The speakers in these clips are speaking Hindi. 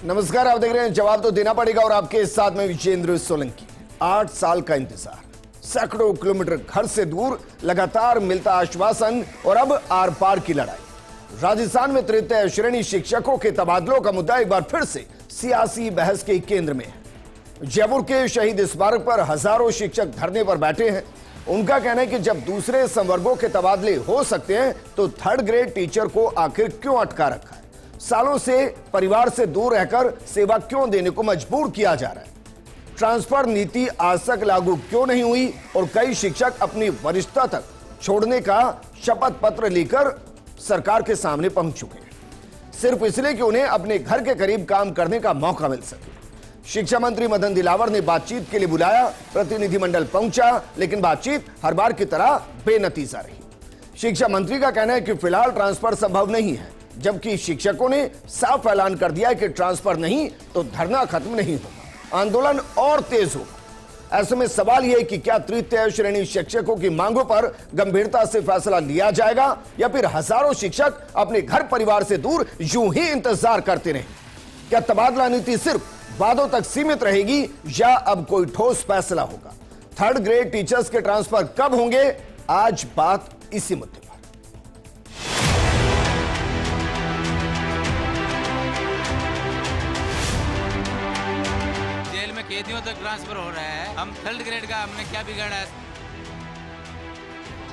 नमस्कार, आप देख रहे हैं जवाब तो देना पड़ेगा और आपके साथ में विजेंद्र सोलंकी। 8 साल का इंतजार, सैकड़ों किलोमीटर घर से दूर, लगातार मिलता आश्वासन और अब आर पार की लड़ाई। राजस्थान में तृतीय श्रेणी शिक्षकों के तबादलों का मुद्दा एक बार फिर से सियासी बहस के केंद्र में है। जयपुर के शहीद स्मारक पर हजारों शिक्षक धरने पर बैठे हैं। उनका कहना है कि जब दूसरे संवर्गों के तबादले हो सकते हैं तो थर्ड ग्रेड टीचर को आखिर क्यों अटका रखा है? सालों से परिवार से दूर रहकर सेवा क्यों देने को मजबूर किया जा रहा है? ट्रांसफर नीति आज तक लागू क्यों नहीं हुई और कई शिक्षक अपनी वरिष्ठता तक छोड़ने का शपथ पत्र लेकर सरकार के सामने पहुंच चुके हैं, सिर्फ इसलिए कि उन्हें अपने घर के करीब काम करने का मौका मिल सके। शिक्षा मंत्री मदन दिलावर ने बातचीत के लिए बुलाया, प्रतिनिधिमंडल पहुंचा, लेकिन बातचीत हर बार की तरह बेनतीजा रही। शिक्षा मंत्री का कहना है कि फिलहाल ट्रांसफर संभव नहीं है, जबकि शिक्षकों ने साफ ऐलान कर दिया है कि ट्रांसफर नहीं तो धरना खत्म नहीं होगा, आंदोलन और तेज होगा। ऐसे में सवाल यह है कि क्या तृतीय श्रेणी शिक्षकों की मांगों पर गंभीरता से फैसला लिया जाएगा या फिर हजारों शिक्षक अपने घर परिवार से दूर यूं ही इंतजार करते रहें? क्या तबादला नीति सिर्फ वादों तक सीमित रहेगी या अब कोई ठोस फैसला होगा? थर्ड ग्रेड टीचर्स के ट्रांसफर कब होंगे? आज बात इसी मुद्दे पर। जेल में कैदियों तक ट्रांसफर हो रहा है, हम थर्ड ग्रेड का हमने क्या बिगाड़ा है?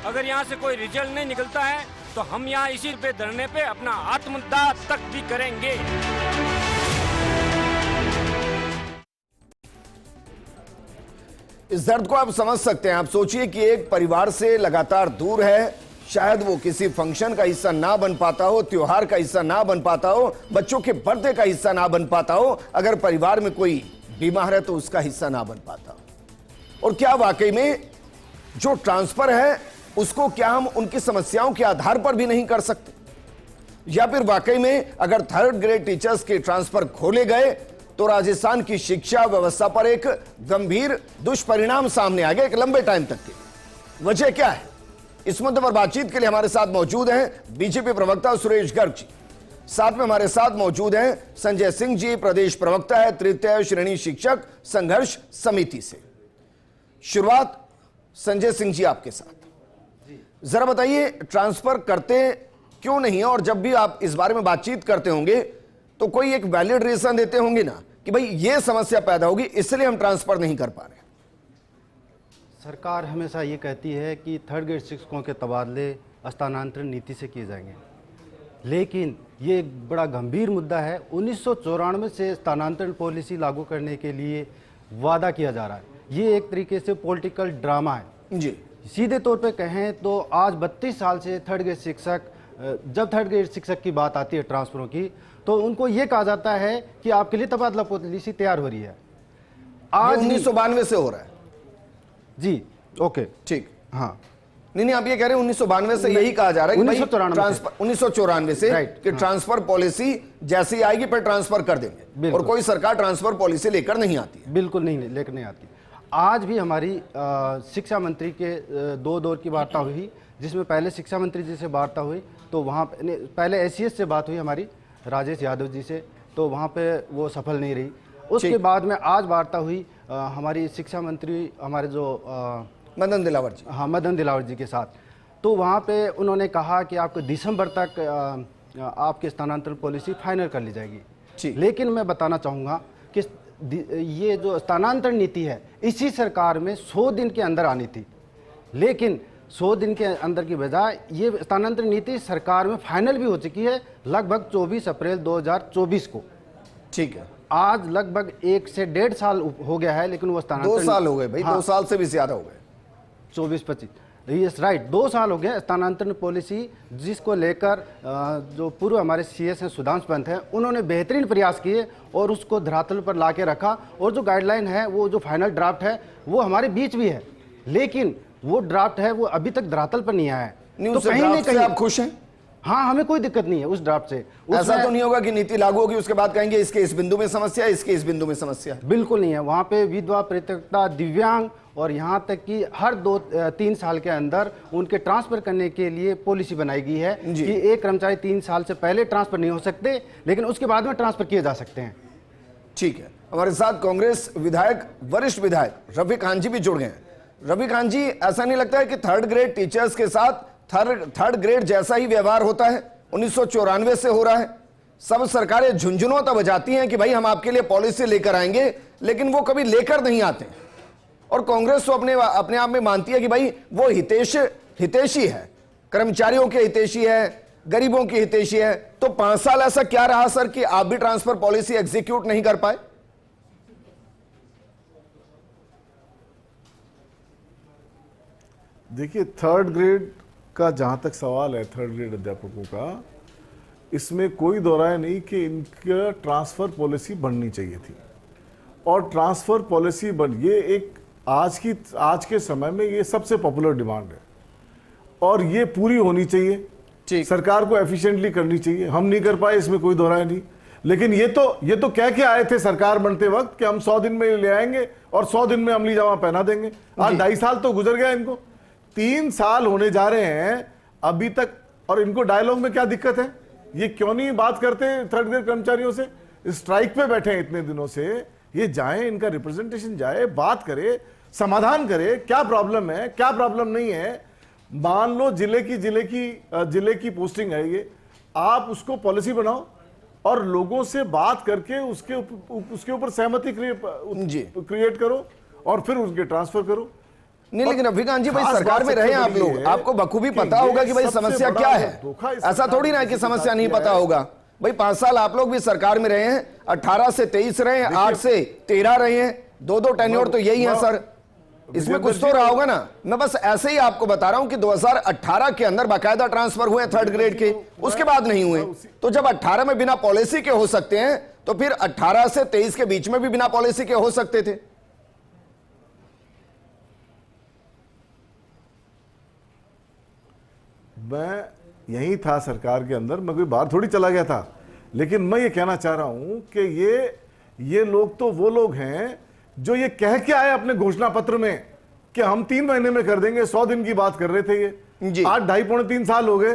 अगर यहाँ से कोई रिजल्ट नहीं निकलता है तो हम यहाँ इसी पे धरने पे अपना आत्मदाह तक भी करेंगे। इस दर्द को आप समझ सकते हैं। आप सोचिए कि एक परिवार से लगातार दूर है, शायद वो किसी फंक्शन का हिस्सा ना बन पाता हो, त्योहार का हिस्सा ना बन पाता हो, बच्चों के बर्थडे का हिस्सा ना बन पाता हो, अगर परिवार में कोई बीमार है तो उसका हिस्सा ना बन पाता हो। और क्या वाकई में जो ट्रांसफर है उसको क्या हम उनकी समस्याओं के आधार पर भी नहीं कर सकते? या फिर वाकई में अगर थर्ड ग्रेड टीचर्स के ट्रांसफर खोले गए तो राजस्थान की शिक्षा व्यवस्था पर एक गंभीर दुष्परिणाम सामने आ गए एक लंबे टाइम तक के। वजह क्या है? इस मुद्दे पर बातचीत के लिए हमारे साथ मौजूद हैं बीजेपी प्रवक्ता सुरेश गर्ग जी, साथ में हमारे साथ मौजूद हैं संजय सिंह जी, प्रदेश प्रवक्ता है तृतीय श्रेणी शिक्षक संघर्ष समिति से। शुरुआत संजय सिंह जी आपके साथ, जरा बताइए ट्रांसफर करते क्यों नहीं है? और जब भी आप इस बारे में बातचीत करते होंगे तो कोई एक वैलिड रीजन देते होंगे ना कि भाई ये समस्या पैदा होगी इसलिए हम ट्रांसफर नहीं कर पा रहे। सरकार हमेशा ये कहती है कि थर्ड ग्रेड शिक्षकों के तबादले स्थानांतरण नीति से किए जाएंगे, लेकिन ये एक बड़ा गंभीर मुद्दा है। 1994 से स्थानांतरण पॉलिसी लागू करने के लिए वादा किया जा रहा है। ये एक तरीके से पॉलिटिकल ड्रामा है जी। सीधे तौर पे कहें तो आज 32 साल से थर्ड ग्रेड शिक्षक, जब थर्ड ग्रेड शिक्षक की बात आती है ट्रांसफरों की, तो उनको ये कहा जाता है कि आपके लिए तबादला पॉलिसी तैयार हो रही है। आज 1992 से हो रहा है जी। ओके, ठीक। हाँ, नहीं, आप ये कह रहे हैं 1992 से यही कहा जा रहा है कि 1994 से कि ट्रांसफर पॉलिसी जैसे ही आएगी पर ट्रांसफर कर देंगे, और कोई सरकार ट्रांसफर पॉलिसी लेकर नहीं आती है। बिल्कुल नहीं लेकर नहीं आती। आज भी हमारी शिक्षा मंत्री के 2 दौर की वार्ता हुई, जिसमें पहले शिक्षा मंत्री जी से वार्ता हुई, तो वहाँ पहले एसीएस से बात हुई हमारी राजेश यादव जी से, तो वहाँ पे वो सफल नहीं रही। उसके बाद में आज वार्ता हुई हमारी शिक्षा मंत्री हमारे जो मदन दिलावर जी, हाँ, मदन दिलावर जी के साथ, तो वहाँ पे उन्होंने कहा कि आपको दिसंबर तक आपकी स्थानांतरण पॉलिसी फाइनल कर ली जाएगी। लेकिन मैं बताना चाहूँगा कि ये जो स्थानांतरण नीति है इसी सरकार में 100 दिन के अंदर आनी थी, लेकिन 100 दिन के अंदर की बजाय ये स्थानांतरण नीति सरकार में फाइनल भी हो चुकी है लगभग 24 अप्रैल 2024 को। ठीक है, आज लगभग 1 से 1.5 साल हो गया है, लेकिन वो स्थानांतरण 2 साल हो गए भाई। हाँ, 2 साल से भी ज्यादा हो गए। 24-25 यस राइट, 2 साल हो गए स्थानांतरण पॉलिसी, जिसको लेकर जो पूर्व हमारे सीएस हैं सुधांशु पंत हैं, उन्होंने बेहतरीन प्रयास किए और उसको धरातल पर ला के रखा। और जो गाइडलाइन है, वो जो फाइनल ड्राफ्ट है वो हमारे बीच भी है, लेकिन वो ड्राफ्ट है वो अभी तक धरातल पर नहीं आया है। तो कहीं ना कहीं आप खुश हैं? हाँ, हमें कोई दिक्कत नहीं है उस ड्राफ्ट से। ऐसा तो नहीं होगा कि नीति लागू होगी उसके बाद कहेंगे इसके इस बिंदु में समस्या है, इसके इस बिंदु में समस्या है? बिल्कुल नहीं है। वहाँ पे विधवा, परित्यक्ता, दिव्यांग और यहाँ तक कि हर 2-3 साल के अंदर उनके ट्रांसफर करने के लिए पॉलिसी बनाई गई है कि एक कर्मचारी 3 साल से पहले ट्रांसफर नहीं हो सकते, लेकिन उसके बाद में ट्रांसफर किए जा सकते हैं। ठीक है, हमारे साथ कांग्रेस विधायक, वरिष्ठ विधायक रफी खान जी भी जुड़ गए हैं। रफी खान जी, ऐसा नहीं लगता है कि थर्ड ग्रेड टीचर्स के साथ थर्ड ग्रेड जैसा ही व्यवहार होता है, 1994 से हो रहा है? सब सरकारें झुंझुनों तो बजाती हैं कि भाई हम आपके लिए पॉलिसी लेकर आएंगे, लेकिन वो कभी लेकर नहीं आते। और कांग्रेस तो अपने आप में मानती है कि भाई वो हितैषी है, कर्मचारियों के हितैषी है, गरीबों की हितैषी है। तो 5 साल ऐसा क्या रहा सर कि आप भी ट्रांसफर पॉलिसी एग्जीक्यूट नहीं कर पाए? देखिए, थर्ड ग्रेड का जहां तक सवाल है, थर्ड ग्रेड अध्यापकों का, इसमें कोई दो राय नहीं कि इनका ट्रांसफर पॉलिसी बननी चाहिए थी। और ट्रांसफर पॉलिसी ये एक आज के समय में ये सबसे पॉपुलर डिमांड है और ये पूरी होनी चाहिए। सरकार को एफिशिएंटली करनी चाहिए। हम नहीं कर पाए, इसमें कोई दो राय नहीं। लेकिन ये तो कह के आए थे सरकार बनते वक्त कि हम 100 दिन में ले आएंगे और 100 दिन में अमली जामा पहना देंगे। आज 2.5 साल तो गुजर गया, इनको 3 साल होने जा रहे हैं अभी तक। और इनको डायलॉग में क्या दिक्कत है? ये क्यों नहीं बात करते थर्ड ग्रेड कर्मचारियों से? स्ट्राइक पे बैठे हैं इतने दिनों से, ये जाएं, इनका रिप्रेजेंटेशन जाए, बात करे, समाधान करे, क्या प्रॉब्लम है, क्या प्रॉब्लम नहीं है। मान लो जिले की पोस्टिंग है ये, आप उसको पॉलिसी बनाओ और लोगों से बात करके उसके ऊपर सहमति क्रिएट करो और फिर उसके ट्रांसफर करो। नहीं, लेकिन रफी खान जी, भाई सरकार में रहे आप लोग, आपको बखूबी पता होगा कि भाई समस्या क्या है। ऐसा थोड़ी ना है कि समस्या नहीं पता होगा। भाई 5 साल आप लोग भी सरकार में रहे हैं, 18 से 23 रहे हैं, 8 से 13 रहे हैं, 2 टेन्योर तो यही है सर। इसमें कुछ तो रहा होगा ना। मैं बस ऐसे ही आपको बता रहा हूं कि 2018 के अंदर बाकायदा ट्रांसफर हुए थर्ड ग्रेड के, उसके बाद नहीं हुए। तो जब 18 में बिना पॉलिसी के हो सकते हैं, तो फिर 18 से 23 के बीच में भी बिना पॉलिसी के हो सकते थे। मैं यही था सरकार के अंदर, मैं कोई बाहर थोड़ी चला गया था। लेकिन मैं ये कहना चाह रहा हूं कि ये लोग तो वो लोग हैं जो ये कह के आए अपने घोषणा पत्र में कि हम 3 महीने में कर देंगे। 100 दिन की बात कर रहे थे ये। आज 2.5-3 साल हो गए,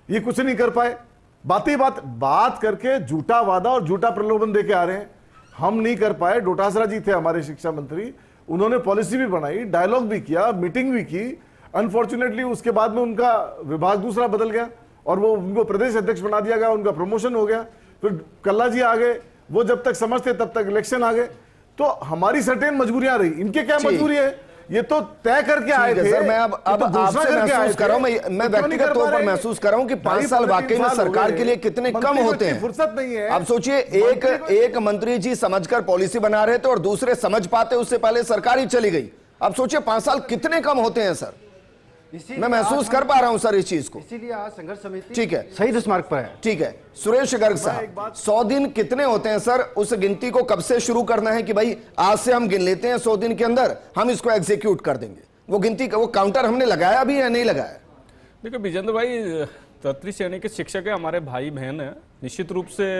ये कुछ नहीं कर पाए। बात करके झूठा वादा और झूठा प्रलोभन दे के आ रहे हैं। हम नहीं कर पाए। डोटासरा जी थे हमारे शिक्षा मंत्री, उन्होंने पॉलिसी भी बनाई, डायलॉग भी किया, मीटिंग भी की। अनफॉर्चुनेटली उसके बाद में उनका विभाग दूसरा बदल गया और वो उनको प्रदेश अध्यक्ष बना दिया गया, उनका प्रमोशन हो गया। फिर कल्ला जी आ गए, वो जब तक समझते तब तक इलेक्शन आ गए। तो हमारी सर्टेन मजबूरियां रही। इनके क्या मजबूरी है? ये तो तय करके आए थे। सर, मैं अब आपसे महसूस कर रहा हूं, मैं व्यक्तिगत तौर पर महसूस कर रहा हूं कि 5 साल वाकई में सरकार के लिए कितने कम होते हैं। फुर्सत नहीं है। अब सोचिए, एक मंत्री जी समझकर पॉलिसी बना रहे थे और दूसरे समझ पाते उससे पहले सरकार ही चली गई। अब सोचिए 5 साल कितने कम होते हैं सर। मैं महसूस कर पा रहा हूं सर इस चीज को। इसीलिए आज संघर्ष समिति ठीक है, सही मार्ग पर है। ठीक है, सुरेश गर्ग साहब, 100 दिन कितने होते हैं सर? उस गिनती को कब से शुरू करना है कि भाई आज से हम गिन लेते हैं, 100 दिन के अंदर हम इसको एग्जीक्यूट कर देंगे? वो गिनती का वो काउंटर हमने लगाया भी या नहीं लगाया? देखो विजेंद्र भाई, 33 श्रेणी के शिक्षक है, हमारे भाई बहन है। निश्चित रूप से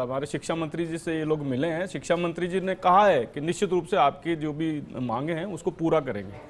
हमारे शिक्षा मंत्री जी से ये लोग मिले हैं। शिक्षा मंत्री जी ने कहा है कि निश्चित रूप से आपकी जो भी मांगे हैं उसको पूरा करेंगे।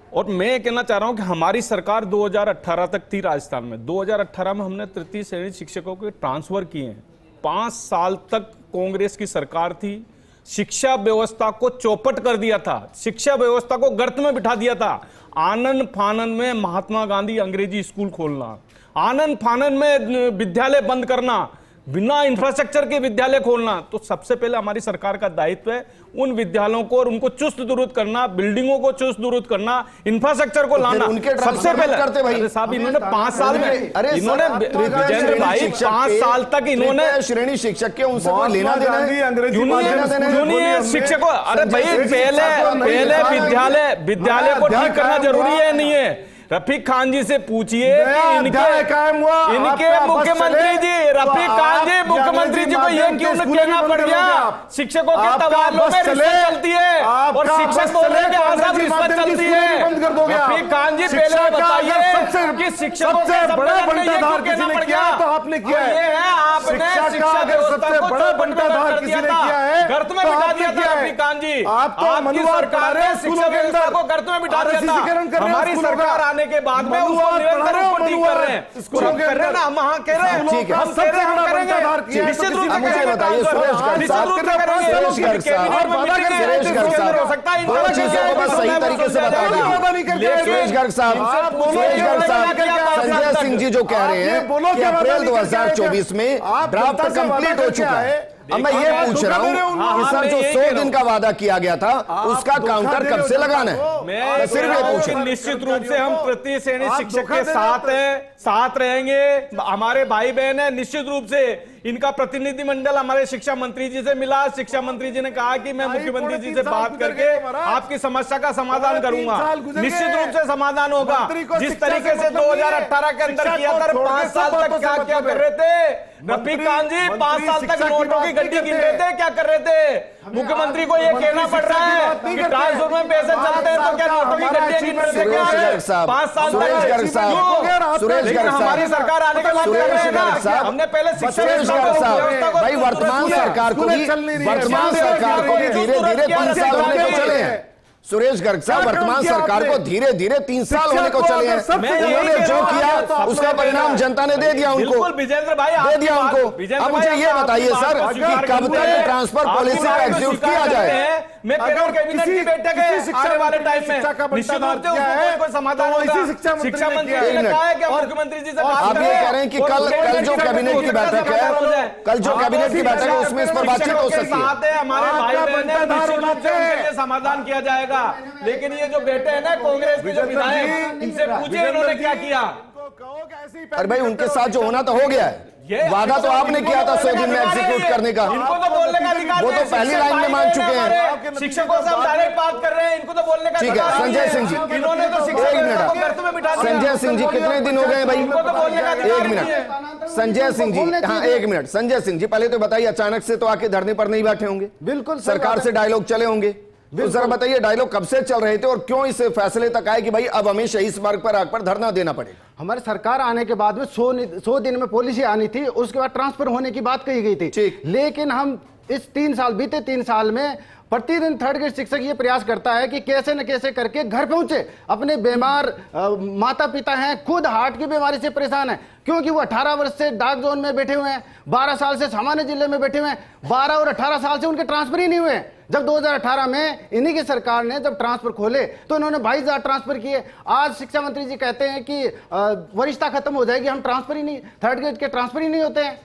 और मैं ये कहना चाह रहा हूं कि हमारी सरकार 2018 तक थी राजस्थान में। 2018 में हमने तृतीय श्रेणी शिक्षकों के ट्रांसफर किए हैं। 5 साल तक कांग्रेस की सरकार थी, शिक्षा व्यवस्था को चौपट कर दिया था, शिक्षा व्यवस्था को गर्त में बिठा दिया था। आनन फानन में महात्मा गांधी अंग्रेजी स्कूल खोलना, आनन फानन में विद्यालय बंद करना, बिना इंफ्रास्ट्रक्चर के विद्यालय खोलना। तो सबसे पहले हमारी सरकार का दायित्व है उन विद्यालयों को और उनको चुस्त दुरुस्त करना, बिल्डिंगों को चुस्त दुरुस्त करना, इंफ्रास्ट्रक्चर को लाना। सबसे पहले करते भाई साहब, इन्होंने 5 साल में इन्होंने विजेंद्र भाई 5 साल तक इन्होंने श्रेणी शिक्षक के उनसे कोई लेना देना है शिक्षकों। अरे भाई पहले विद्यालय को ठीक करना जरूरी है नहीं है? रफीक खान जी से पूछिए इनके मुख्यमंत्री जी, रफीक खान जी मुख्यमंत्री जी को ये क्यों कहना पड़ गया? शिक्षकों के तबादलों में रिश्वत चलती है और शिक्षक बोल रहे हैं कि हाँ साहब रिश्वत चलती है। रफीक खान जी पहले बताइए कि शिक्षकों के बड़ा बंटाधार किसी ने किया तो आपने किया है। आपने शिक्षा व्यवस्था को बड़ा बंटाधार किसी ने किया है, गर्त में बिठा दिया था रफीक खान जी। आप तो आपकी मनुवाद सरकार पढ़ा रहे ने हो शिक्षा स्कूलों के व्यवस्था अंदर। को गर्त में बिठा दिया आरसीसीकरण कर था। रहे हो हमारी स्कूलों का। सरकार आने के बाद में उसको मनुवाद निरंतर पढ़ा रहे हो, ऊपर ठीक कर रहे हैं। स्कूलों के कर रहे हैं ना, हम वहाँ कह रहे हैं, ठीक है। हम कह रहे हैं, हम करेंगे, निश्चित रूप से मुझे करेंगे, बताइए, सुरेश गर्ग निश्चित साहब, रूप से करेंगे। सुरेश गर्ग साहब, कैबिनेट में मीटिंग है, सुरेश गर्ग इसके अंदर हो साहब, सकता है, दो चीजों को बस सही तरीके से बता दीजिए। सुरेश गर्ग साहब, सुरेश गर्ग साहब, संजय सिंह जी जो कह रहे हैं कि अप्रैल 2024 में ड्राफ्ट कंप्लीट हो चुका है। अब मैं ये पूछ रहा हूँ कि सर जो 100 दिन का वादा किया गया था उसका काउंटर कब से लगाना है? मैं सिर्फ ये पूछ रहा हूं। निश्चित रूप से हम तृतीय श्रेणी शिक्षक के साथ हैं, साथ रहेंगे, हमारे भाई बहन है। निश्चित रूप से इनका प्रतिनिधिमंडल हमारे शिक्षा मंत्री जी से मिला। शिक्षा मंत्री जी ने कहा कि मैं मुख्यमंत्री जी से बात करके आपकी समस्या का समाधान करूंगा। निश्चित रूप से समाधान होगा। जिस तरीके से 2018 के अंदर किया था, 5 साल तक क्या क्या कर रहे थे रफीक खान जी? 5 साल तक नोटों की गड्डी गिन रहे थे, क्या कर रहे थे? मुख्यमंत्री को यह कहना पड़ रहा है कि ट्रांसफर में पैसे चलते हैं तो क्या नोटों की गड्डियां गिन रहे थे? क्या है 5 साल तक? सुरेश गर्ग साहब, हमारी सरकार आने के बाद हमने पहले सुरेश गर्ग साहब, भाई वर्तमान सरकार को भी धीरे धीरे 3 साल होने को चले हैं। सुरेश गर्ग साहब, वर्तमान सरकार को धीरे धीरे 3 साल होने को चले हैं। उन्होंने जो किया उसका परिणाम जनता ने दे दिया उनको, विजेंद्र भाई दे दिया उनको। अब मुझे ये बताइए सर कि कब तक ट्रांसफर पॉलिसी का एग्जीक्यूट किया जाए? मैं कह रहा हूं कैबिनेट की बैठक है आने वाले टाइम में, निश्चित रूप से उसको कोई समाधान होगा। शिक्षा मंत्री जी ने कहा है कि मुख्यमंत्री जी से बात आप ये कह रहे हैं कि कल जो कैबिनेट की बैठक है, कल जो कैबिनेट की बैठक है उसमें इस पर बातचीत हो सकती है। हमारे भाई बहन है, निश्चित रूप से उनके लिए समाधान किया जाएगा। लेकिन ये जो बैठे हैं ना कांग्रेस के जो विधायक, इनसे पूछिए इन्होंने क्या किया। अरे भाई उनके साथ जो होना तो हो गया है, वादा तो आपने किया था 100 दिन में एग्जीक्यूट करने का। इनको तो बोलने का अधिकार वो तो पहली लाइन में मान चुके हैं। शिक्षकों से हम डायरेक्ट बात कर रहे हैं, इनको तो बोलने का ठीक है। संजय सिंह जी, इन्होंने तो शिक्षक को गर्त में बिठा दिया। संजय सिंह जी कितने दिन हो गए भाई? इनको तो बोलने का अधिकार 1 मिनट संजय सिंह जी, हाँ 1 मिनट संजय सिंह जी, पहले तो बताइए अचानक से तो आके धरने पर नहीं बैठे होंगे, बिल्कुल सरकार से डायलॉग चले होंगे, तो जरा बताइए डायलॉग कब से चल रहे थे और क्यों इस फैसले तक आए कि भाई अब हमें शहीद स्मारक पर आग पर धरना देना पड़ेगा? हमारी सरकार आने के बाद में 100 दिन में पॉलिसी आनी थी, उसके बाद ट्रांसफर होने की बात कही गई थी। ठीक। लेकिन हम इस बीते 3 साल में प्रतिदिन थर्ड ग्रेड शिक्षक ये प्रयास करता है कि कैसे न कैसे करके घर पहुंचे। अपने बीमार माता पिता हैं, खुद हार्ट की बीमारी से परेशान है, क्योंकि वो 18 वर्ष से डार्क जोन में बैठे हुए हैं, 12 साल से सामान्य जिले में बैठे हुए हैं, 12 और 18 साल से उनके ट्रांसफर ही नहीं हुए। जब 2018 में इन्हीं की सरकार ने जब ट्रांसफर खोले तो इन्होंने 22,000 ट्रांसफर किए। आज शिक्षा मंत्री जी कहते हैं कि वरिष्ठता खत्म हो जाएगी, हम ट्रांसफर ही नहीं, थर्ड ग्रेड के ट्रांसफर ही नहीं होते हैं।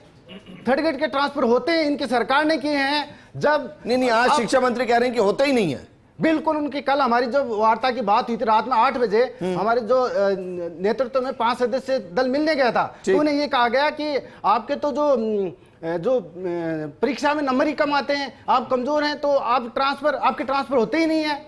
थर्ड ग्रेड के ट्रांसफर होते हैं, इनकी सरकार ने किए हैं। जब नहीं, आज शिक्षा मंत्री कह रहे हैं कि होते ही नहीं है। बिल्कुल, उनकी कल हमारी जो वार्ता की बात हुई थी रात में 8 बजे, हमारे जो नेतृत्व में 5 सदस्य दल मिलने गया था, तो उन्हें ये कहा गया कि आपके तो जो परीक्षा में नंबर ही कम आते हैं, आप कमजोर हैं, तो आप आपके ट्रांसफर होते ही नहीं है।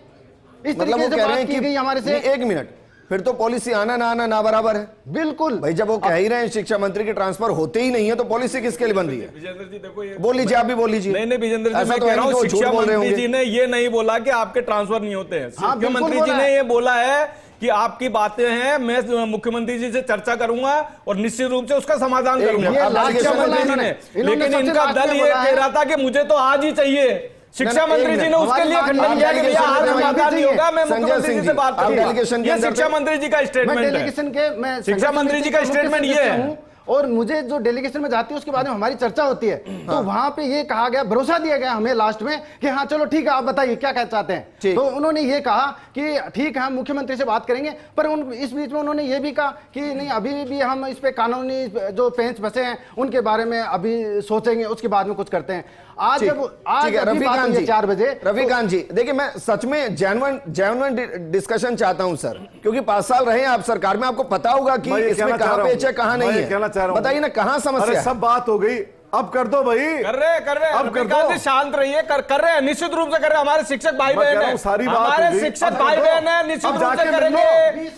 इस मतलब तरीके वो से कह रहे बात हैं की गई हमारे से। 1 मिनट, फिर तो पॉलिसी आना ना बराबर है। बिल्कुल भाई, जब वो कह ही रहे हैं शिक्षा मंत्री के ट्रांसफर होते ही नहीं है तो पॉलिसी किसके लिए बन रही है? विजेंद्र जी देखो, ये बोल लीजिए, आप भी बोल लीजिए। नहीं विजेंद्र जी, ऐसा मैं तो कह है रहा नहीं हूँ कि वो झूठ शिक्षा बोल रहे मंत्री होंगे। जी ने ये नहीं बोला कि आपके ट्रांसफर नहीं होते हैं। हाँ, मुख्यमंत्री जी ने ये बोला है कि आपकी बातें हैं, मैं मुख्यमंत्री जी से चर्चा करूंगा और निश्चित रूप से उसका समाधान करूंगा। शिक्षा मंत्री जी ने, लेकिन इनका दल ये कह रहा था कि मुझे तो आज ही चाहिए। शिक्षा मंत्री जी ने उसके लिए खंडन किया कि भैया आज समाधान नहीं होगा, मैं मुख्यमंत्री जी से बात करूंगा। ये शिक्षा मंत्री जी का स्टेटमेंट है। शिक्षा मंत्री जी का स्टेटमेंट ये है। और मुझे जो डेलीगेशन में जाती है उसके बाद में हमारी चर्चा होती है, तो वहां पे ये कहा गया, भरोसा दिया गया हमें लास्ट में कि हाँ चलो ठीक है, आप बताइए क्या कहना चाहते हैं। तो उन्होंने ये कहा कि ठीक है, हम मुख्यमंत्री से बात करेंगे, पर इस बीच में उन्होंने ये भी कहा कि नहीं, अभी भी हम इस पे कानूनी जो पेंच फंसे हैं उनके बारे में अभी सोचेंगे, उसके बाद में कुछ करते हैं। आज रफीकांत जी, 4 बजे रफीकांत जी देखिए, मैं सच में जेन्युइन डिस्कशन चाहता हूं सर, क्योंकि 5 साल रहे हैं आप सरकार में, आपको पता होगा कि इसमें कहां पेच है कहां नहीं है। बताइए ना कहां समस्या है। सब बात हो गई, अब कर दो भाई। कर रहे अब कर दो। शांत रहिए। कर रहे हैं, निश्चित रूप से कर रहे हैं। हमारे शिक्षक भाई बहन हैं, हमारे शिक्षक भाई बहन हैं, निश्चित रूप से करेंगे।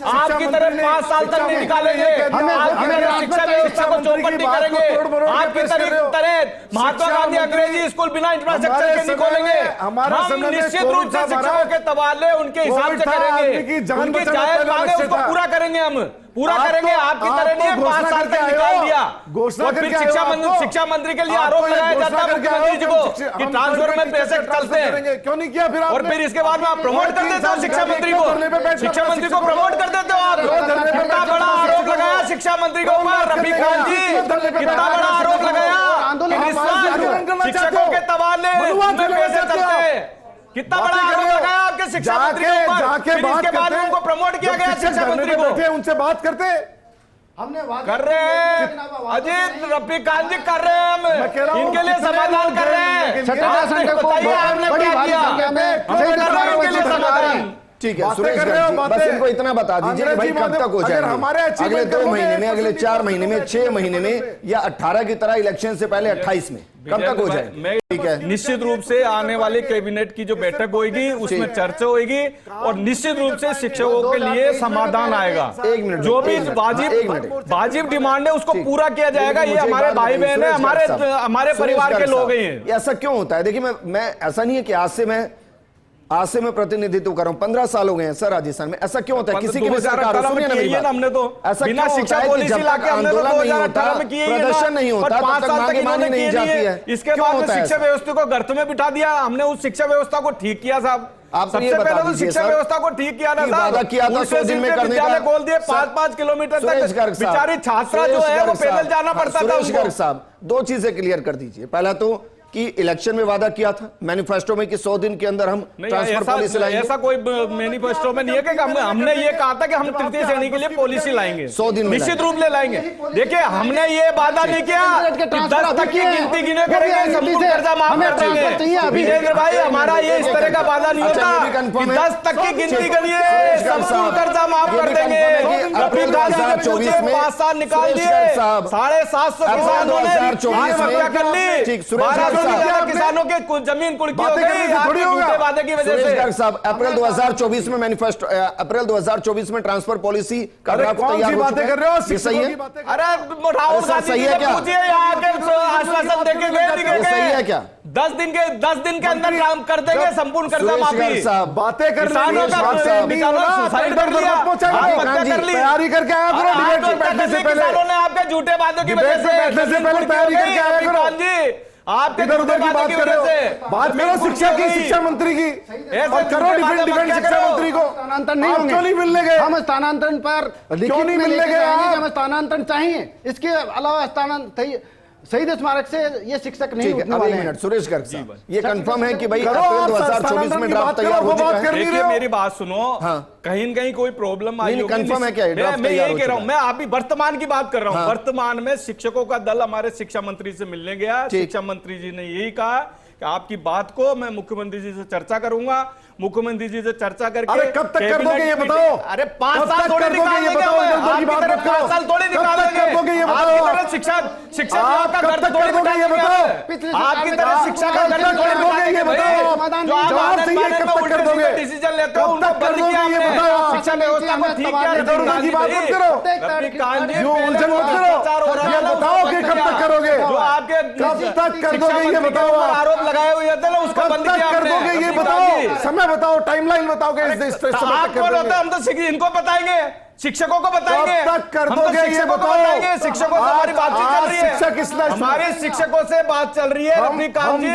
आपकी तरह 5 साल तक नहीं निकालेंगे, शिक्षा व्यवस्था को चौपट नहीं करेंगे। आपकी तरह महात्मा गांधी अंग्रेजी स्कूल बिना इंफ्रास्ट्रक्चर के नहीं खोलेंगे। हम निश्चित रूप से शिक्षकों के तबादले उनके हिसाब से करेंगे, उनकी जायज मांगे उसको पूरा करेंगे। हम पूरा करेंगे। आपकी तरह नहीं है 5 साल तक निकाल दिया। घोषणा करके शिक्षा मंत्री के लिए आरोप लगाया जाता है मुख्यमंत्री जी को कि ट्रांसफर में पैसे चलते हैं। क्यों नहीं किया फिर और फिर इसके बाद में आप प्रमोट कर देते हो शिक्षा मंत्री को। शिक्षा मंत्री को प्रमोट कर देते हो आप। कितना बड़ा आरोप लगाया शिक्षा मंत्री के ऊपर रफीक खान जी, कितना बड़ा आरोप लगाया। शिक्षकों के तबादले में पैसे चलते हैं। कितना बड़ा आरोप लगाया आपके शिक्षा मंत्री के ऊपर। फिर इसके बाद में उनको प्रमोट किया गया शिक्षा मंत्री को। उनसे बात करते हमने कर रहे हैं अजीत रफीक खान जी, कर रहे हैं हम इनके लिए समाधान कर रहे हैं। बताइए आपने क्या किया, इनके लिए समाधान। ठीक है सुरेश गर्ग जी, बस इनको इतना बता दीजिए कि भाई कब तक हो जाएगा, अगले 2 महीने में, अगले 4 महीने में, 6 महीने में, या 18 की तरह इलेक्शन से पहले 28 में, कब तक हो जाएगा? ठीक है, निश्चित रूप से आने वाली कैबिनेट की जो बैठक होगी उसमें चर्चा होगी और निश्चित रूप से शिक्षकों के लिए समाधान आएगा। एक मिनट, जो भी वाजिब डिमांड है उसको पूरा किया जाएगा। ये हमारे भाई बहन है, हमारे परिवार के लोग हैं। ऐसा क्यों होता है? देखिए मैं ऐसा नहीं है कि आज से मैं प्रतिनिधित्व कर रहा हूं, 15 साल हो गए हैं सर राजस्थान में। ऐसा क्यों होता है? किसी की भी सरकार हो, सुनिए ना मेरी बात, हमने तो ऐसा बिना क्यों शिक्षा होता है कि पॉलिसी जब तक लाके हमने तो आंदोलन नहीं होता, 2018 में किए ही ना, प्रदर्शन नहीं और होता, 5 तब तक साल मांगे मानी नहीं जाती है। इसके बाद में शिक्षा व्यवस्था को गर्त में बिठा दिया। हमने उस शिक्षा व्यवस्था को ठीक किया साहब। आप सबसे पहले तो शिक्षा व्यवस्था को ठीक किया ना कि वादा किया था 100 दिन में करने का। विद्यालय खोल दिए 5-5 किलोमीटर तक, बेचारी छात्रा जो है वो पैदल जाना पड़ता था। सुरेश गर्ग साहब 2 चीजें क्लियर कर दीजिए। पहला तो कि इलेक्शन में वादा किया था मैनिफेस्टो में कि 100 दिन के अंदर हम ट्रांसफर पॉलिसी लाएंगे। ऐसा कोई मैनिफेस्टो में नहीं है कि हमने ये कहा था कि हम तृतीय श्रेणी के लिए पॉलिसी लाएंगे, 100 दिन निश्चित रूप से लाएंगे। देखिए हमने ये वादा नहीं किया कि 10 तक की गिनती गिने करेंगे, संपूर्ण कर्जा माफ कर देंगे। विजेंद्र भाई हमारा ये इस तरह का वादा नहीं होता कि 10 तक की गिनती करिए संपूर्ण कर्जा माफ कर देंगे। अप्रैल 2024 में 5 साल निकाल दिए, 750 किसानों ने आत्महत्या कर ली, किसानों के जमीन कुर्की हो गई आपके झूठे वादे की वजह से। साहब अप्रैल 2024 में मैनिफेस्टो, अप्रैल 2024 में ट्रांसफर पॉलिसी का ड्राफ्ट तैयार हो चुका है। ये सही है? अरे राहुल गांधी सही है क्या? पूछिए यहाँ के आश्वासन देके गए, सही है क्या? 10 दिन के अंदर काम कर देंगे संपूर्ण कर्जा माफी। बातें कर किसानों का सुसाइड कर लिया, आत्महत्या कर ली, तैयारी करके आया करो डिबेट में बैठने से पहले। किसानों ने आपके झूठे वादों की वजह से बैठने से पहले तैयारी करके आया करो। आपके इधर उधर की बात कर रहे हो, बात करो शिक्षा की, शिक्षा मंत्री की, और करो डिफेंड शिक्षा मंत्री को। स्थानांतरण नहीं होंगे, क्यों नहीं मिलने गए? हम स्थानांतरण पर क्यों नहीं मिलने गए? हमें स्थानांतरण चाहिए, इसके अलावा स्थानांतरण शहीद स्मारक से ये शिक्षक नहीं उठने वाले हैं। सुरेश गर्ग साहब ये कंफर्म है कि भाई अप्रैल 2024 में ड्राफ्ट तैयार हो चुका है। देखिए मेरी बात सुनो, कहीं न कहीं कोई प्रॉब्लम आई होगी, कंफर्म है क्या? मैं यही कह रहा हूं, मैं अभी वर्तमान की बात कर रहा हूं। वर्तमान में शिक्षकों का दल हमारे शिक्षा मंत्री से मिलने गया। शिक्षा मंत्री जी ने यही कहा कि आपकी बात को मैं मुख्यमंत्री जी से चर्चा करूंगा। मुख्यमंत्री जी से चर्चा करके अरे कब तक कर दोगे ये बताओ? अरे 5 साल थोड़ी निकालेंगे, 5 साल थोड़ी निकालेंगे। शिक्षा विभाग का गर्द थोड़ी निकालेंगे, आपकी तरह शिक्षा का गर्द थोड़ी निकालेंगे। जो आप डिसीजन लेते हो उनको बंद किया हमने, शिक्षा व्यवस्था को ठीक किया। ये बताओ कि कब तक करोगे? जो आपके कब तक कर दोगे ये बताओ? आरोप लगाए हुए थे ना उसको बंद किया कर दोगे ये बताओ? समय बताओ, टाइमलाइन बताओ कि आप कौन होते हैं? हम तो इनको बताएंगे, शिक्षकों को बताएंगे। कब तक कर दोगे ये बताओ? शिक्षकों से हमारी बातचीत चल रही है, हमारे शिक्षकों से बात चल रही है। रफीक खान जी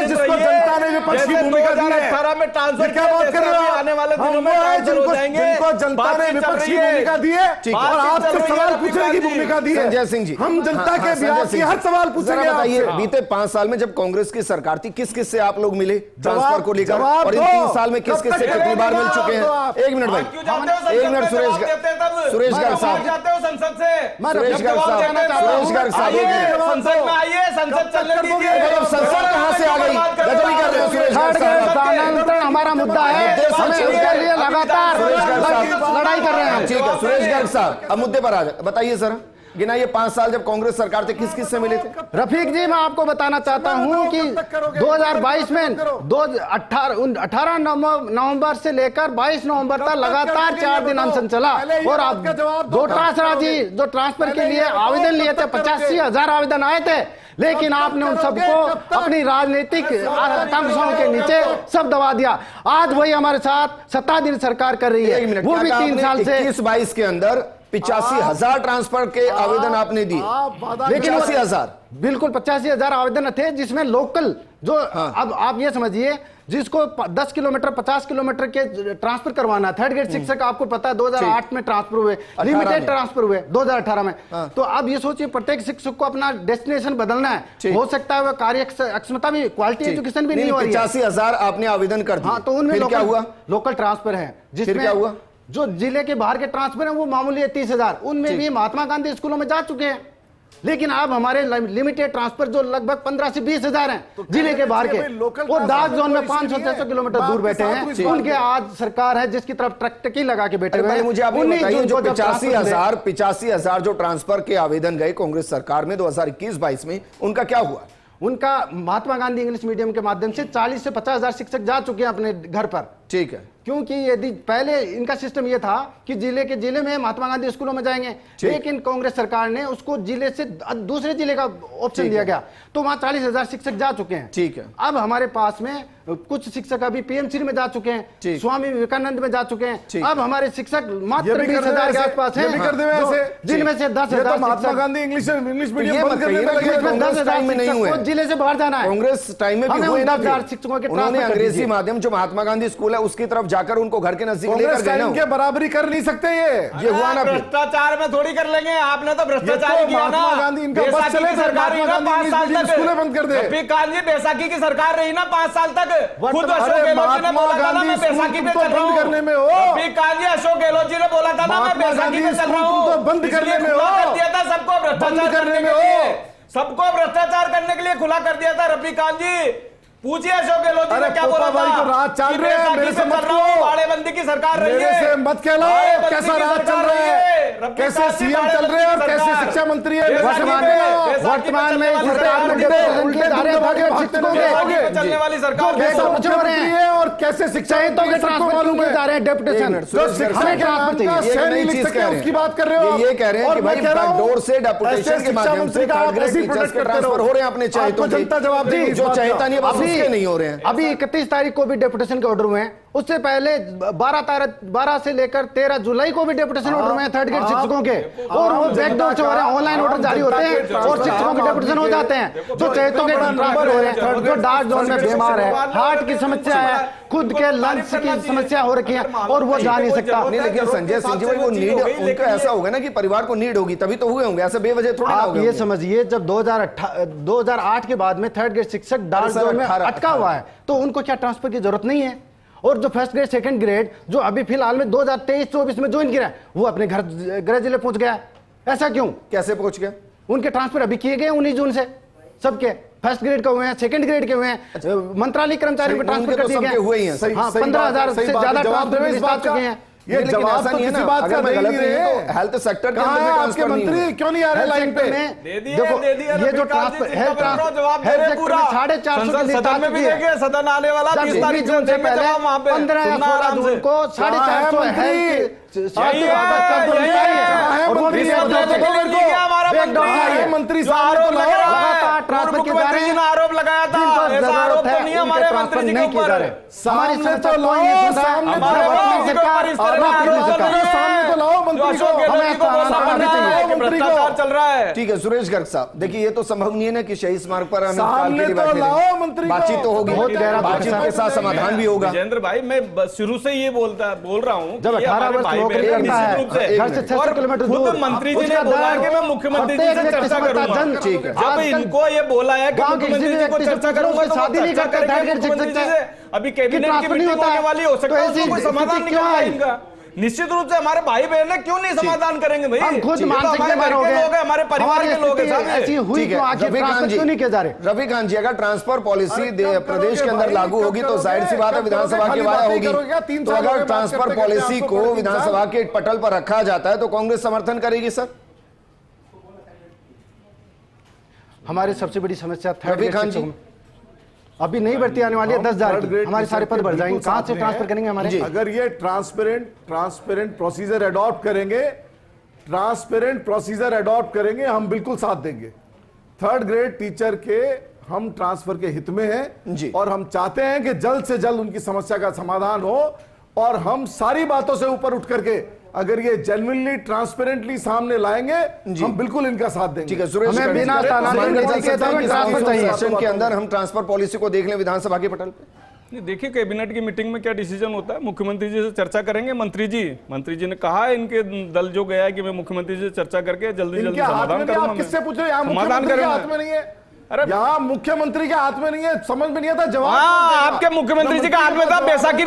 जिसको जनता ने विपक्ष की भूमिका दी है, 2018 में ट्रांसफर क्या बात कर रहे हो? आने वाले दिनों में ट्रांसफर हो जाएंगे। जिनको जनता ने विपक्ष की भूमिका दी है और आपसे सवाल पूछने की भूमिका दी है। संजय सिंह जी, हम जनता के बिहार की हर सवाल पूछेंगे। बताइए बीते 5 साल में जब कांग्रेस की सरकार थी किस किस से आप लोग मिले ट्रांसफर को लेकर, और इन 3 साल में किस किस से कितनी बार मिल चुके हैं? 1 मिनट भाई, 1 मिनट सुरेश गर्ग साहब, जाते हो संसद से? सुरेश गर्ग साहब संसद में आइए, संसद चलने दीजिए। संसद कहां से आ गई? गजब ही कर रहे हो सुरेश गर्ग साहब। स्थानांतरण हमारा मुद्दा है, हम इसके लिए लगातार लड़ाई कर रहे हैं। ठीक है सुरेश गर्ग साहब, अब मुद्दे पर आ जाए, बताइए सर, गिनाइए 5 साल जब कांग्रेस सरकार थे किस किस से मिले थे? रफीक जी मैं आपको बताना चाहता हूं कि 2022 में 18 नवंबर से लेकर 22 नवंबर तक लगातार 4 दिन अनशन चला। और आप डोटासरा जी जो ट्रांसफर के लिए आवेदन लिए थे, 85,000 आवेदन आए थे, लेकिन आपने उन सबको अपनी राजनीतिक आकांक्षाओं के नीचे सब दबा दिया। आज वही हमारे साथ सत्ताधारी सरकार कर रही है, वो भी 3 साल से। 21-22 के अंदर 85,000 ट्रांसफर के आवेदन आपने दिए, लेकिन 85,000 बिल्कुल 85,000 आवेदन थे, जिसमें लोकल जो अब आप ये समझिए, जिसको 10 किलोमीटर 50 किलोमीटर के ट्रांसफर करवाना, थर्ड ग्रेड शिक्षक आपको पता है 2008 में ट्रांसफर हुए, लिमिटेड ट्रांसफर हुए 2018 में। तो अब ये सोचिए प्रत्येक शिक्षक को अपना डेस्टिनेशन बदलना है, हो सकता है वह कार्य अक्षमता भी, क्वालिटी एजुकेशन भी नहीं हो रही है। 85,000 आपने आवेदन कर दिए, हाँ, तो उनमें क्या हुआ? लोकल ट्रांसफर है, जिसमें क्या हुआ? जो जिले के बाहर के ट्रांसफर है वो मामूली है 30,000, उनमें भी महात्मा गांधी स्कूलों में जा चुके हैं। लेकिन अब हमारे लिमिटेड ट्रांसफर जो लगभग 15 से 20,000 हैं जिले के बाहर के, वो डार्क जोन में 500-600 किलोमीटर दूर बैठे हैं, उनके आज सरकार है जिसकी तरफ टकटकी लगा के बैठे हुए हैं। मुझे आप बताइए, जो 85,000 जो ट्रांसफर के आवेदन गए कांग्रेस सरकार में 2021-22 में, उनका क्या हुआ? उनका महात्मा गांधी इंग्लिश मीडियम के माध्यम से 40 से 50,000 शिक्षक जा चुके हैं अपने घर पर। ठीक है, क्योंकि यदि पहले इनका सिस्टम यह था कि जिले में महात्मा गांधी स्कूलों में जाएंगे, लेकिन कांग्रेस सरकार ने उसको जिले से दूसरे जिले का ऑप्शन दिया गया, तो वहां 40,000 शिक्षक जा चुके हैं। ठीक है, अब हमारे पास में कुछ शिक्षक अभी पीएमसी में जा चुके हैं, स्वामी विवेकानंद में जा चुके हैं। अब हमारे शिक्षक मात्र 20,000 के आसपास हैं, जिनमें से 10,000 महात्मा गांधी इंग्लिश मीडियम बंद करने में लगे। 10,000 शिक्षक जिले से बाहर जाना है। कांग्रेस टाइम में भी हुए ना, 10,000 शिक्षकों के उन्होंने अंग्रेजी माध्यम जो महात्मा गांधी स्कूल है उसकी तरफ जाकर उनको घर के नजदीक लेकर गए ना, के बराबरी कर नहीं सकते। ये हुआ ना, भ्रष्टाचार में थोड़ी कर लेंगे, आपने तो भ्रष्टाचार किया ना। महात्मा गांधी इनका बस चले, सरकार रही ना 5 साल तक, स्कूलें बंद कर दे। रफीक खान जी बैसाखी की सरकार रही ना 5 साल तक, खुद अशोक गहलोत जी ने बोला था ना मैं बैसाखी पे चल रहा हूं। करने में हो रफीक खान जी, अशोक गहलोत जी ने बोला था ना मैं बैसाखी पे चल रहा हूं, बंद करने में हो, कर दिया था सबको भ्रष्टाचार करने के लिए, सबको भ्रष्टाचार करने के लिए खुला कर दिया था रफीक खान जी। पूछिए अशोक गहलोत जी ने क्या बोला था? राज चल रहे हैं, मेरे से मत कहो, बाड़ेबंदी की सरकार रही है, मेरे से मत कहलाओ। कैसा राज चल रहा है, कैसे सीएम चल रहे हैं और कैसे शिक्षा मंत्री है। वर्तमान में चलने वाली सरकार है और कैसे शिक्षा मालूम है डेपुटेशन उसकी बात कर रहे हो। ये कह रहे हैं कि भाई बैकडोर से डेपुटेशन के माध्यम से ट्रांसफर हो रहे हैं अपने चहेतों के, जनता जवाब देगी, जो चहेता नहीं बस उसके नहीं हो रहे हैं। अभी 31 तारीख को भी डेपुटेशन के ऑर्डर हुए हैं, उससे पहले 12 से लेकर 13 जुलाई को भी डेपुटेशन ऑर्डर हुए हैं थर्ड ग्रेड शिक्षकों के, और वो बैकडोर से हो रहे हैं, ऑनलाइन ऑर्डर जारी होते हैं और शिक्षकों के डेपुटेशन हो जाते हैं। जो चहेतों के ट्रांसफर हो रहे हैं, जो डार्क जोन में बीमार है, हार्ट की समस्या है, खुद के लंग्स की समस्या हो रखी है और वो जा नहीं सकता। नहीं, लेकिन संजय सिंह जी भाई वो नीड उनका ऐसा होगा ना कि परिवार को नीड होगी तभी तो हुए होंगे, ऐसे बेवजह थोड़ी ना आप ये समझिए, जब 2008 के बाद में थर्ड ग्रेड शिक्षक डार्क जोन में अटका हुआ है तो उनको क्या ट्रांसफर की जरूरत नहीं है। और जो फर्स्ट ग्रेड सेकंड ग्रेड जो अभी फिलहाल में 2023-24 में ज्वाइन किया वो अपने घर गृह जिले पहुंच गया, ऐसा क्यों? कैसे पहुंच गया? उनके ट्रांसफर अभी किए गए 19 जून से, सबके फर्स्ट ग्रेड के हुए हैं, सेकंड ग्रेड के हुए हैं, मंत्रालय कर्मचारियों को ट्रांसफर कर दिए गए। 15,000 से ज्यादा ट्रांसफर हैं। ये जवाब तो किसी बात का नहीं है। हेल्थ सेक्टर के अंदर ट्रांसफर मंत्री क्यों नहीं आ रहे लाइन पे? देखो ये जो ट्रांसफर हेल्थ सेक्टर में 450 सदन में भी देखिए, सदन आने वाला 20 तारीख से देंगे जवाब वहां पे 15 जून को 450 हेल्थ मंत्री ट्रांसफर के बारे में आरोप लगाया था, ऐसा आरोप तो नहीं हमारे मंत्री जी के ऊपर। सामने तो लाओ, सामने तो लाओ मंत्री को चल रहा है। ठीक है सुरेश गर्ग साहब, देखिए ये तो संभव नहीं है ना कि शहीद स्मारक पर सामने तो लाओ मंत्री, बातचीत तो होगी, बातचीत के साथ समाधान भी होगा। विजेंद्र भाई मैं शुरू से ये बोल रहा हूँ, जब 18 वर्ष नौकरी करता है घर से 600 किलोमीटर दूर, मंत्री जी ने बोला कि मैं मुख्यमंत्री जी से चर्चा करूंगा। जब इनको ये बोला है कि मुख्यमंत्री जी को चर्चा करूंगा तो शादी नहीं करते, अभी कैबिनेट की मीटिंग होने वाली हो सकता है, कोई समाधान नहीं होगा इनका। निश्चित रूप से हमारे भाई बहन है, क्यों नहीं समाधान करेंगे भाई? हम खुद मानसिक हमारे घर के लोग हैं, हमारे परिवार के लोग हैं, ऐसी हुई क्यों आखिर ट्रांसफर क्यों नहीं किए जा रहे? रवि कांत जी, अगर ट्रांसफर पॉलिसी प्रदेश के अंदर लागू होगी तो जाहिर सी बात है विधानसभा की वाया होगी। तो अगर ट्रांसफर पॉलिसी को विधानसभा के पटल पर रखा जाता है तो कांग्रेस समर्थन करेगी सर? हमारी सबसे बड़ी समस्या रवि कांत जी अभी नहीं बढ़ती आने वाली है, 10,000 हमारे सारे पद बढ़ जाएंगे, कहां से ट्रांसफर करेंगे हमारे? अगर ये ट्रांसपेरेंट प्रोसीजर अडॉप्ट करेंगे, हम बिल्कुल साथ देंगे। थर्ड ग्रेड टीचर के हम ट्रांसफर के हित में हैं और हम चाहते हैं कि जल्द से जल्द उनकी समस्या का समाधान हो और हम सारी बातों से ऊपर उठ करके अगर ये जेन्युइनली ट्रांसपेरेंटली सामने लाएंगे हम बिल्कुल इनका साथ देंगे। ठीक है सुरेश, हमें बिना स्थानांतरण के ट्रांसफर चाहिए। सेशन के अंदर हम ट्रांसफर पॉलिसी को देख लें विधानसभा के पटल पे। नहीं, देखिए कैबिनेट की मीटिंग में क्या डिसीजन होता है, मुख्यमंत्री जी से चर्चा करेंगे। मंत्री जी ने कहा है, इनके दल जो गया है कि मैं मुख्यमंत्री जी से चर्चा करके जल्दी इनके हाथ में समाधान नहीं, करूंगा। आप किससे पूछ रहे हो? यहाँ समाधान मुख्यमंत्री के करूंगा। हाथ में नहीं है। अरे यहाँ मुख्यमंत्री के हाथ में नहीं है, समझ में नहीं आता जवाब। हाँ, आपके मुख्यमंत्री जी के हाथ में था। बैसाखी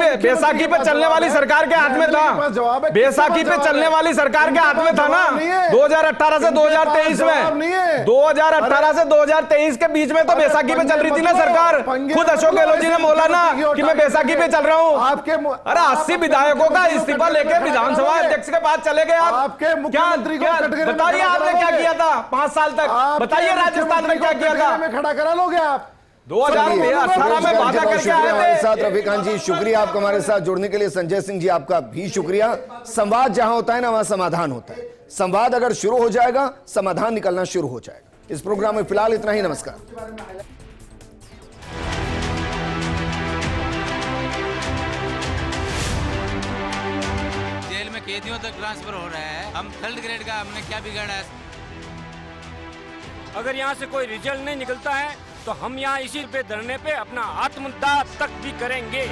पे चलने वाली सरकार के हाथ में था। बैसाखी पे चलने वाली सरकार के हाथ में था ना 2018 से 2023 में। 2018 से 2023 के बीच में तो बैसाखी पे चल रही थी ना सरकार। खुद अशोक गहलोत जी ने बोला ना कि मैं बैसाखी पे चल रहा हूँ। आपके अरे 80 विधायकों का इस्तीफा लेके विधानसभा अध्यक्ष के पास चले गए आप। आपके मुख्यमंत्री को कटघरे में बताइए आपने क्या किया था 5 साल तक? बताइए राजस्थान में क्या किया था? में खड़ा करा लोगे आप? 2018 में वादा करके आए हमारे थे। साथ रफीकान जी, शुक्रिया आपका हमारे साथ जुड़ने के लिए। संजय सिंह जी आपका भी शुक्रिया। संवाद जहां होता है ना वहां समाधान होता है। संवाद अगर शुरू हो जाएगा समाधान निकलना शुरू हो जाएगा। इस प्रोग्राम में फिलहाल इतना ही। नमस्कार। जेल में कैदियों तक ट्रांसफर हो रहा है, हम 3rd ग्रेड का हमने क्या बिगाड़ा है? अगर यहाँ से कोई रिजल्ट नहीं निकलता है तो हम यहाँ इसी पे धरने पे अपना आत्मदाह तक भी करेंगे।